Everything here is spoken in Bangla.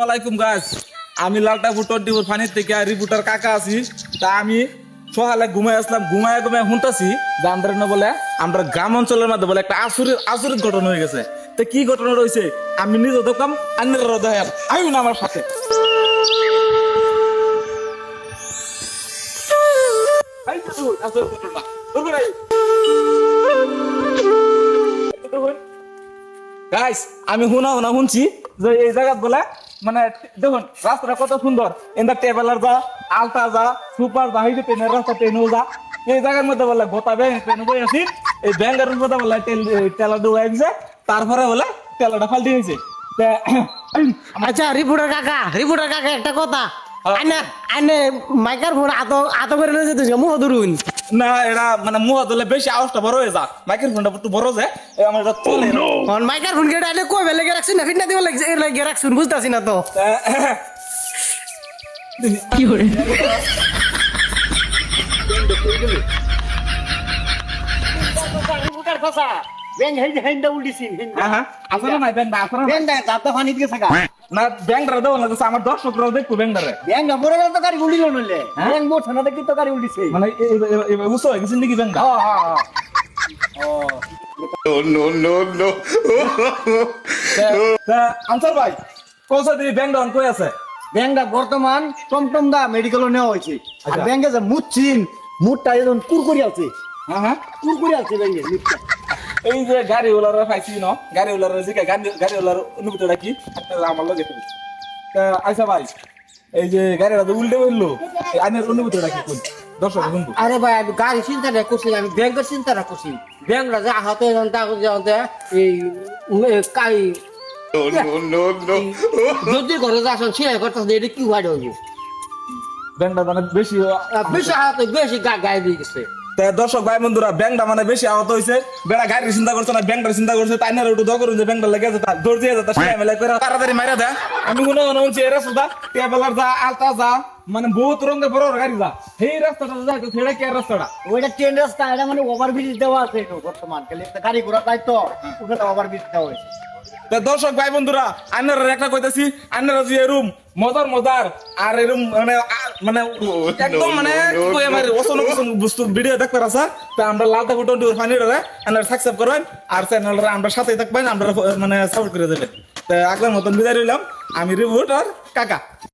আসসালামাইকুম গাইস, আমি লালটাপুর 24 ফানির থেকে রিপোর্টার কাকা আছি। তা আমি সকালে ঘুমায় আসলাম, ঘুমায় শুনতেছি যে বলে আমরা গ্রাম অঞ্চলের মধ্যে বলে একটা আচরিত ঘটনা হয়ে গেছে। তো কি ঘটনা রয়েছে আমি নিজে দেখলাম, আন্নারা দেখেন, আইন আমার সাথে। গাইস আমি শুনছি যে এই জায়গা বলে মানে দেখুন রাস্তাটা কত সুন্দর, এন্দা ট্রাভেলার যা, আলটা যা, সুপার যা, হইছে ট্রেনের রাস্তা ট্রেনও যা। এই জায়গার মধ্যে বলে গোটা ব্যাংক ট্রেনে বই আছি, এই ব্যাংকের মধ্যে বলে তেলা ডুবাই দিছে, তারপরে বলে তেলাটা ফাল্টি হয়েছে। আচ্ছা রিপোর্টার কাকা একটা কথা, আইনে আইনে মাইকার ফোন আতো করে লয়ে যেতে মুহ ধরুন না, এটা মানে মুহ দিলে বেশি আওয়াজটা বড় হয়ে যা, মাইকের ফোনটা একটু বড় যায়, আমার এটা চলে না। মাইকার ফোন কেটে আইলে কই বেলে রাখছিস না ফিটনা দিব লাগছে এর লাগে রাখছুন বুঝতাছি না তো কি করে রিপোর্টার কথা ব্যাংক হেইন্দা উল্টিছিন হ্যাঁ আসলে না ব্যাংক আসলে ব্যাংক দাতা পানি দিয়ে থাকা না, ব্যাংকটা দেবো না, আমার দর্শকরাও দেখবো ব্যাংকটারে। ব্যাংক না পরে তো গাড়ি উল্টিল নইলে ব্যাংক মোট না দেখি তো গাড়ি উল্টিছে মানে বুঝছো হয়ে গেছে নাকি ব্যাংকটা? আনসার ভাই কোসা দিয়ে ব্যাংকটা অন কই আছে? ব্যাংকটা বর্তমান টমটম দা মেডিকেলে নেওয়া হয়েছে আর ব্যাংকে যে মুচ্ছিন মুটটা এখন কুরকুরি আছে হ্যাঁ কুরকুরি আছে ব্যাংকে মুটটা এই যে গাড়িওয়ালার পাইছি ন, গাড়িওয়ালার যে গাড়িওয়ালার অনুভূতিটা কি আমার লগে তুমি। আচ্ছা ভাই, এই যে গাড়িটা তো উল্টে বললো, আইনের অনুভূতিটা কি কোন দর্শক শুনবো? আরে ভাই আমি গাড়ি চিন্তাটা করছি, আমি ব্যাংকের চিন্তাটা করছি। ব্যাংকটা যে আহত এই কাই যদি ঘরে যে আসেন সেলাই করতেছে এটা কি হয় হইব ব্যাংকটা মানে বেশি বেশি আহত বেশি গায়ে দিয়ে গেছে। দর্শক ভাই বন্ধুরা, ব্যাংকটা মানে বেশি আহত হয়েছে, বেড়া গাড়ির চিন্তা করছে না, ব্যাংকটার চিন্তা করছে, তাই না একটু দরকার যে ব্যাংকটা লেগে যেত দৌড় দিয়ে যেত সেলাই মেলাই করে তাড়াতাড়ি মারা দেয়। আমি শুনছি এই রাস্তাটা ট্রাভেলার যা, আলটা যা, মানে বহুত রঙের বড় গাড়ি যা, সেই রাস্তাটা যা সেটা কি রাস্তাটা ওইটা ট্রেন রাস্তা, এটা মানে ওভারব্রিজ দেওয়া আছে বর্তমান গাড়ি ঘোড়া তাই তো ওখানে ওভারব্রিজ দেওয়া হয়েছে। দর্শক ভাই বন্ধুরা, আন্নারা একটা কইতাছি, আন্নারা যে এরুম মজার আর এরুম মানে মানে একদম মানে কি কই আমার ওসন বস্তু ভিডিও দেখতে আছে। তা আমরা লালটাপুর 24 ফানির আন্নারা সাবস্ক্রাইব করবেন আর চ্যানেলটা আমরা সাথেই থাকবেন, আমরা মানে সাপোর্ট করে দেবেন। তা আগের মতন বিদায় রইলাম, আমি রিপোর্টার কাকা।